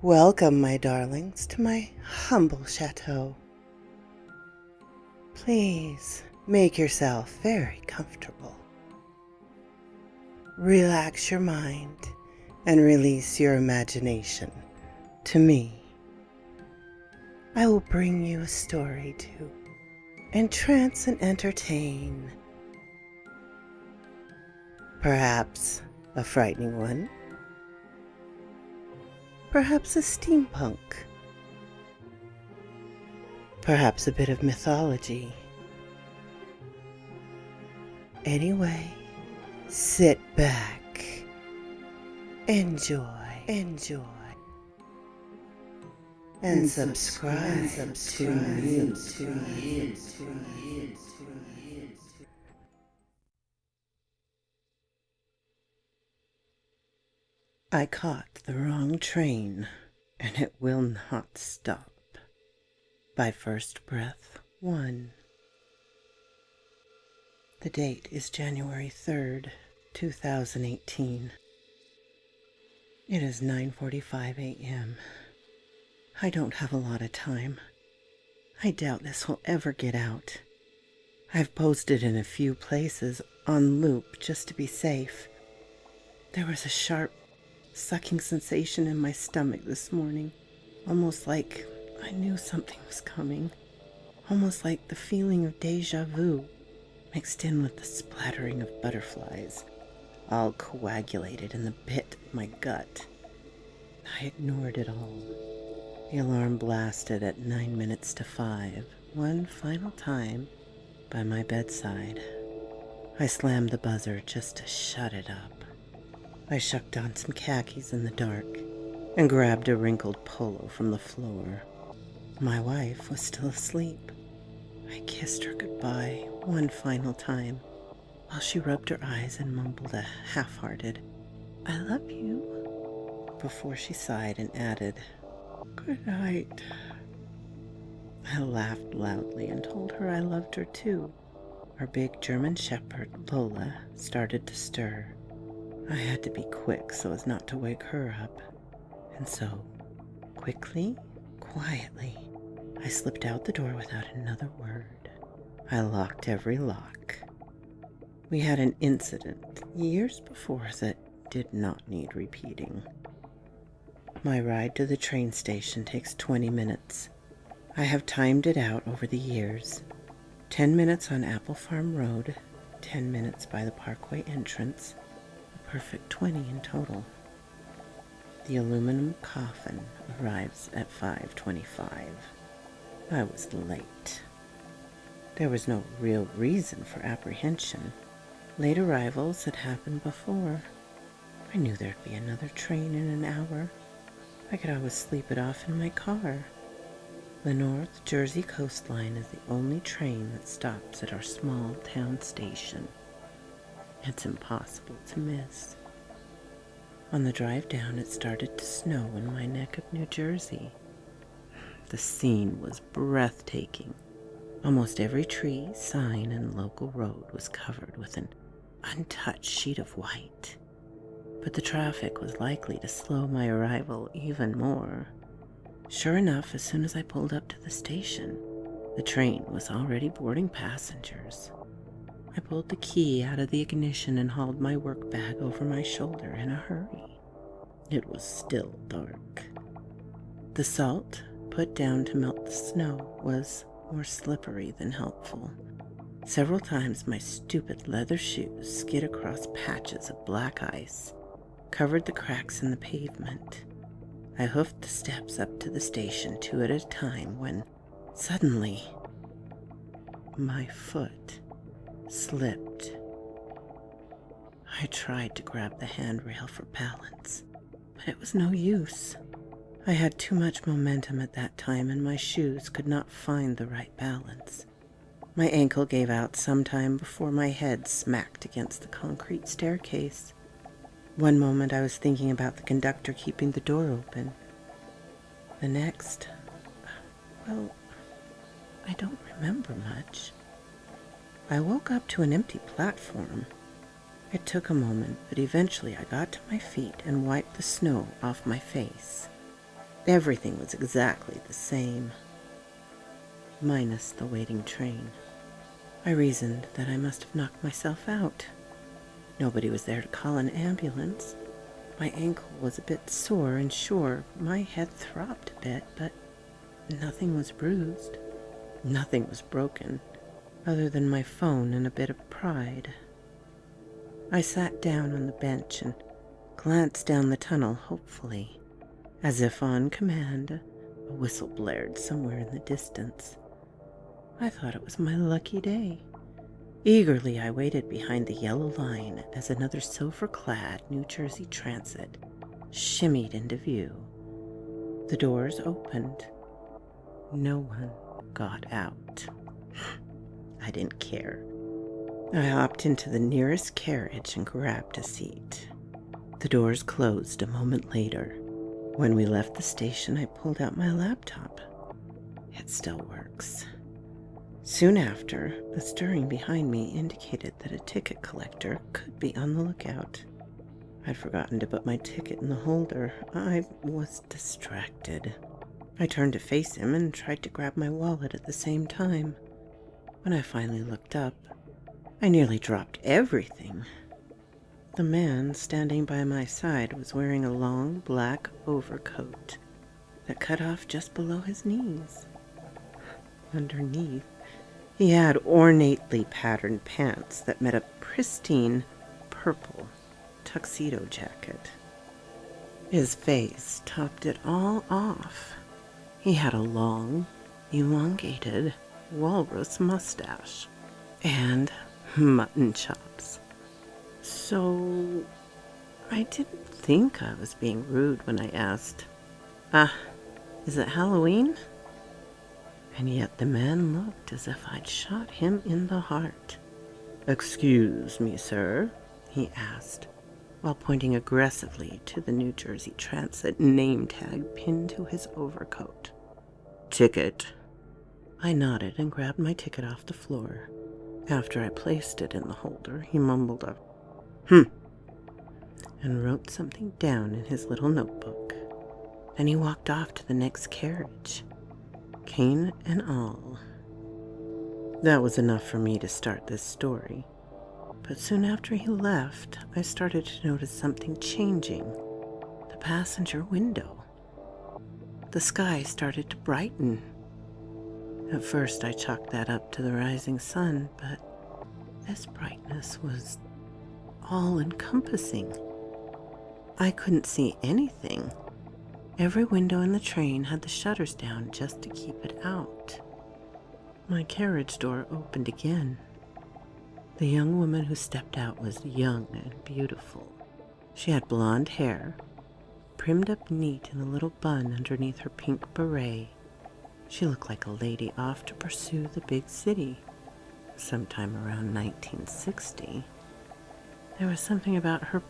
Welcome, my darlings, to my humble chateau. Please make yourself very comfortable. Relax your mind and release your imagination to me. I will bring you a story to entrance and entertain. Perhaps a frightening one. Perhaps a steampunk. Perhaps a bit of mythology. Anyway, sit back, enjoy, and subscribe to me. I caught the wrong train, and it will not stop. By First Breath 1. The date is January 3rd, 2018. It is 9:45 a.m. I don't have a lot of time. I doubt this will ever get out. I've posted in a few places on loop just to be safe. There was a sharp sucking sensation in my stomach this morning, almost like I knew something was coming, almost like the feeling of déjà vu mixed in with the splattering of butterflies, all coagulated in the pit of my gut. I ignored it all. The alarm blasted at 9 minutes to 5, one final time by my bedside. I slammed the buzzer just to shut it up. I shucked on some khakis in the dark and grabbed a wrinkled polo from the floor. My wife was still asleep. I kissed her goodbye one final time while she rubbed her eyes and mumbled a half-hearted, "I love you," before she sighed and added, "Good night." I laughed loudly and told her I loved her too. Our big German shepherd, Lola, started to stir. I had to be quick so as not to wake her up. And so, quietly, I slipped out the door without another word. I locked every lock. We had an incident years before that did not need repeating. My ride to the train station takes 20 minutes. I have timed it out over the years. 10 minutes on Apple Farm Road, 10 minutes by the Parkway entrance, perfect 20 in total. The aluminum coffin arrives at 5:25. I was late. There was no real reason for apprehension. Late arrivals had happened before. I knew there'd be another train in an hour. I could always sleep it off in my car. The North Jersey coastline is the only train that stops at our small town station. It's impossible to miss. On the drive down, it started to snow in my neck of New Jersey. The scene was breathtaking. Almost every tree, sign, and local road was covered with an untouched sheet of white. But the traffic was likely to slow my arrival even more. Sure enough, as soon as I pulled up to the station, the train was already boarding passengers. I pulled the key out of the ignition and hauled my work bag over my shoulder in a hurry. It was still dark. The salt put down to melt the snow was more slippery than helpful. Several times my stupid leather shoes skid across patches of black ice, covered the cracks in the pavement. I hoofed the steps up to the station 2 at a time when, suddenly, my foot slipped. I tried to grab the handrail for balance, but it was no use. I had too much momentum at that time and my shoes could not find the right balance. My ankle gave out sometime before my head smacked against the concrete staircase. One moment I was thinking about the conductor keeping the door open. The next, well, I don't remember much. I woke up to an empty platform. It took a moment, but eventually I got to my feet and wiped the snow off my face. Everything was exactly the same, minus the waiting train. I reasoned that I must have knocked myself out. Nobody was there to call an ambulance. My ankle was a bit sore, and sure, my head throbbed a bit, but nothing was bruised. Nothing was broken, other than my phone and a bit of pride. I sat down on the bench and glanced down the tunnel hopefully, as if on command. A whistle blared somewhere in the distance. I thought it was my lucky day. Eagerly I waited behind the yellow line as another silver-clad New Jersey Transit shimmied into view. The doors opened. No one got out. I didn't care. I hopped into the nearest carriage and grabbed a seat. The doors closed a moment later. When we left the station, I pulled out my laptop. It still works. Soon after, a stirring behind me indicated that a ticket collector could be on the lookout. I'd forgotten to put my ticket in the holder. I was distracted. I turned to face him and tried to grab my wallet at the same time. When I finally looked up, I nearly dropped everything. The man standing by my side was wearing a long black overcoat that cut off just below his knees. Underneath, he had ornately patterned pants that met a pristine purple tuxedo jacket. His face topped it all off. He had a long, elongated walrus mustache and mutton chops. So I didn't think I was being rude when I asked, is it Halloween? And yet the man looked as if I'd shot him in the heart. "Excuse me, sir?" he asked, while pointing aggressively to the New Jersey Transit name tag pinned to his overcoat. "Ticket." I nodded and grabbed my ticket off the floor. After I placed it in the holder, he mumbled a and wrote something down in his little notebook. Then he walked off to the next carriage, cane and all. That was enough for me to start this story. But soon after he left, I started to notice something changing. The passenger window. The sky started to brighten. At first I chalked that up to the rising sun, but this brightness was all-encompassing. I couldn't see anything. Every window in the train had the shutters down just to keep it out. My carriage door opened again. The young woman who stepped out was young and beautiful. She had blonde hair, primmed up neat in a little bun underneath her pink beret. She looked like a lady off to pursue the big city, sometime around 1960. There was something about her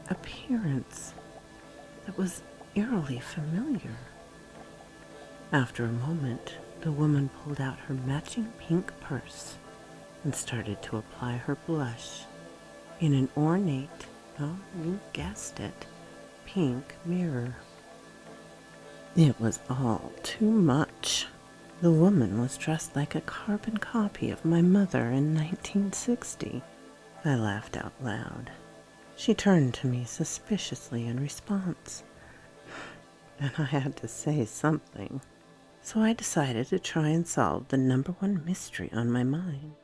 appearance that was eerily familiar. After a moment, the woman pulled out her matching pink purse and started to apply her blush in an ornate, oh, you guessed it, pink mirror. It was all too much. The woman was dressed like a carbon copy of my mother in 1960. I laughed out loud. She turned to me suspiciously in response, and I had to say something. So I decided to try and solve the #1 mystery on my mind.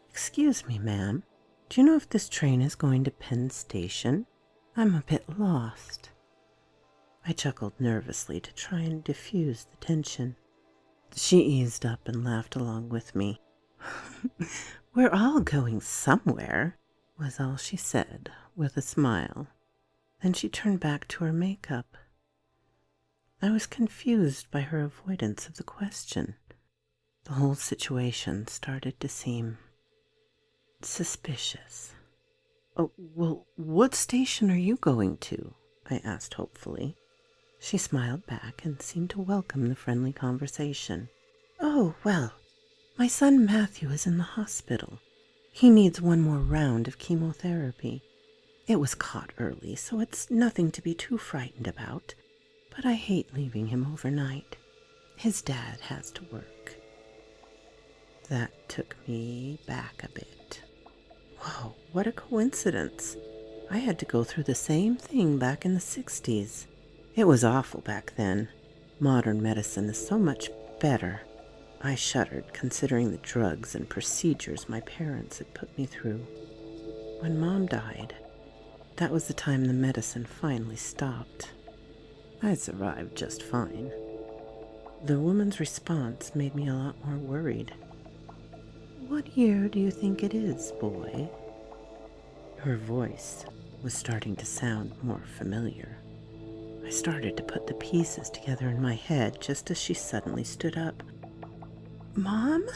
"Excuse me, ma'am. Do you know if this train is going to Penn Station? I'm a bit lost." I chuckled nervously to try and diffuse the tension. She eased up and laughed along with me. "We're all going somewhere," was all she said, with a smile. Then she turned back to her makeup. I was confused by her avoidance of the question. The whole situation started to seem suspicious. "Oh, well, what station are you going to?" I asked hopefully. She smiled back and seemed to welcome the friendly conversation. "Oh, well, my son Matthew is in the hospital. He needs one more round of chemotherapy. It was caught early, so it's nothing to be too frightened about. but I hate leaving him overnight. His dad has to work. That took me back a bit. Whoa, what a coincidence. I had to go through the same thing back in the 60s. It was awful back then. Modern medicine is so much better. I shuddered, considering the drugs and procedures my parents had put me through. When Mom died, that was the time the medicine finally stopped. I survived just fine. The woman's response made me a lot more worried. "What year do you think it is, boy?" Her voice was starting to sound more familiar. I started to put the pieces together in my head just as she suddenly stood up. "Mom?"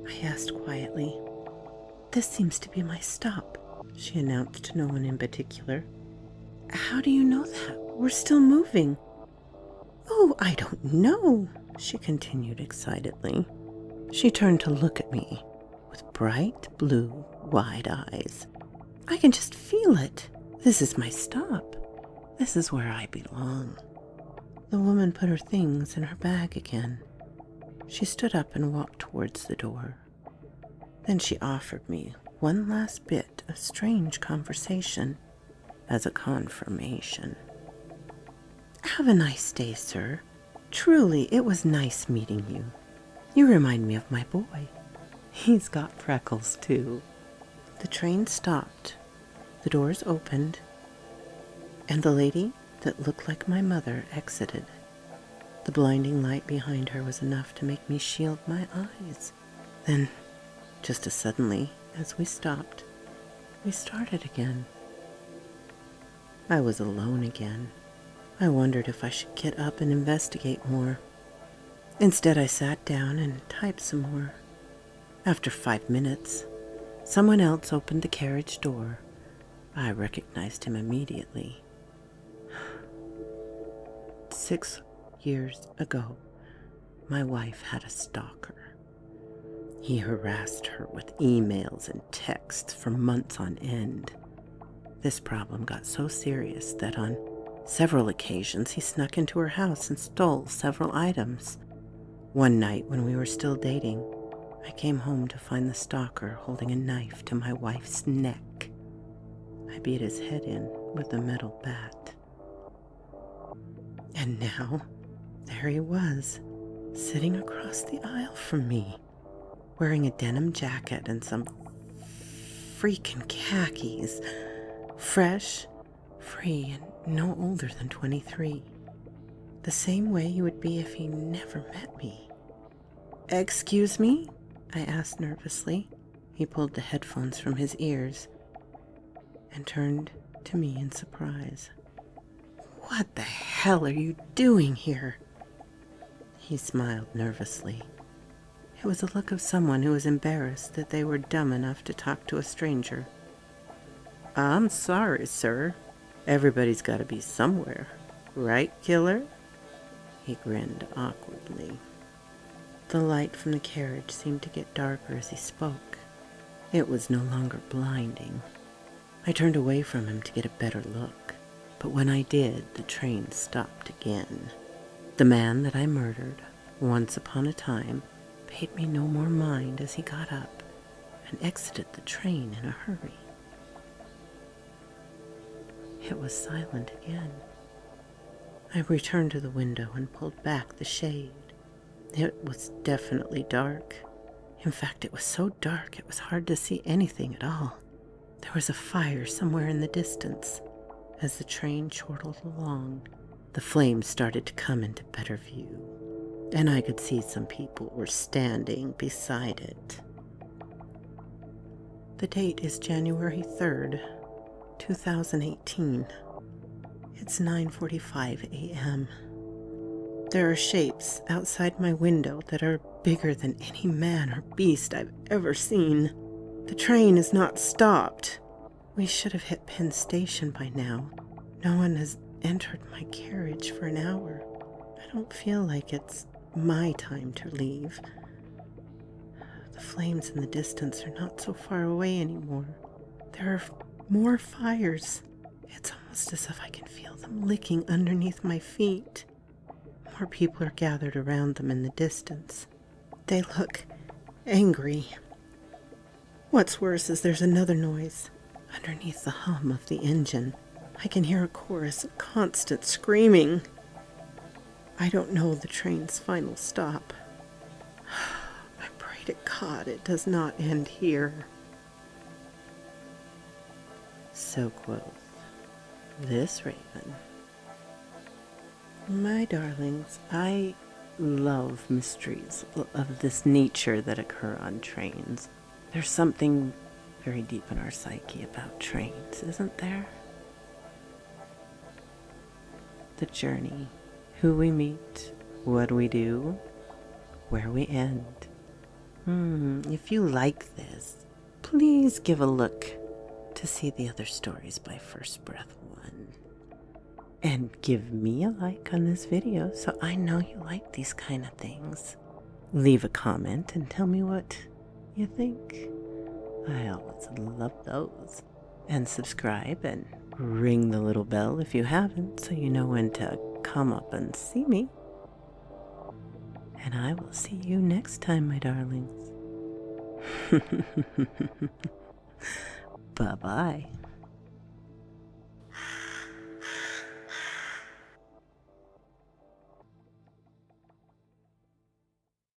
I asked quietly. "This seems to be my stop," she announced to no one in particular. "How do you know that? We're still moving." "Oh, I don't know," she continued excitedly. She turned to look at me with bright blue, wide eyes. "I can just feel it. This is my stop. This is where I belong." The woman put her things in her bag again. She stood up and walked towards the door. Then she offered me one last bit of strange conversation as a confirmation. "Have a nice day, sir. Truly, it was nice meeting you. You remind me of my boy. He's got freckles, too." The train stopped. The doors opened, and the lady that looked like my mother exited. The blinding light behind her was enough to make me shield my eyes. Then, just as suddenly as we stopped, we started again. I was alone again. I wondered if I should get up and investigate more. Instead, I sat down and typed some more. After 5 minutes, someone else opened the carriage door. I recognized him immediately. 6 years ago, my wife had a stalker. He harassed her with emails and texts for months on end. This problem got so serious that on several occasions he snuck into her house and stole several items. One night when we were still dating, I came home to find the stalker holding a knife to my wife's neck. I beat his head in with a metal bat. And now, there he was, sitting across the aisle from me, wearing a denim jacket and some freaking khakis, fresh, free, and no older than 23. The same way he would be if he never met me. "Excuse me?" I asked nervously. He pulled the headphones from his ears and turned to me in surprise. "What the hell are you doing here?" He smiled nervously. It was a look of someone who was embarrassed that they were dumb enough to talk to a stranger. "I'm sorry, sir. Everybody's got to be somewhere. Right, killer?" He grinned awkwardly. The light from the carriage seemed to get darker as he spoke. It was no longer blinding. I turned away from him to get a better look, but when I did, the train stopped again. The man that I murdered, once upon a time, paid me no more mind as he got up and exited the train in a hurry. It was silent again. I returned to the window and pulled back the shade. It was definitely dark. In fact, it was so dark it was hard to see anything at all. There was a fire somewhere in the distance. As the train chortled along, the flames started to come into better view, and I could see some people were standing beside it. The date is January 3rd, 2018. It's 9:45 a.m. There are shapes outside my window that are bigger than any man or beast I've ever seen. The train is not stopped. We should have hit Penn Station by now. No one has entered my carriage for an hour. I don't feel like it's my time to leave. The flames in the distance are not so far away anymore. There are more fires. It's almost as if I can feel them licking underneath my feet. More people are gathered around them in the distance. They look angry. What's worse is there's another noise. Underneath the hum of the engine, I can hear a chorus of constant screaming. I don't know the train's final stop. I pray to God it does not end here. So quoth this raven. My darlings, I love mysteries of this nature that occur on trains. There's something very deep in our psyche about trains, isn't there? The journey, who we meet, what we do, where we end. If you like this, please give a look to see the other stories by First Breath 1. And give me a like on this video so I know you like these kind of things. Leave a comment and tell me what you think. I always love those. And subscribe and ring the little bell if you haven't so you know when to come up and see me. And I will see you next time, my darlings. Bye-bye.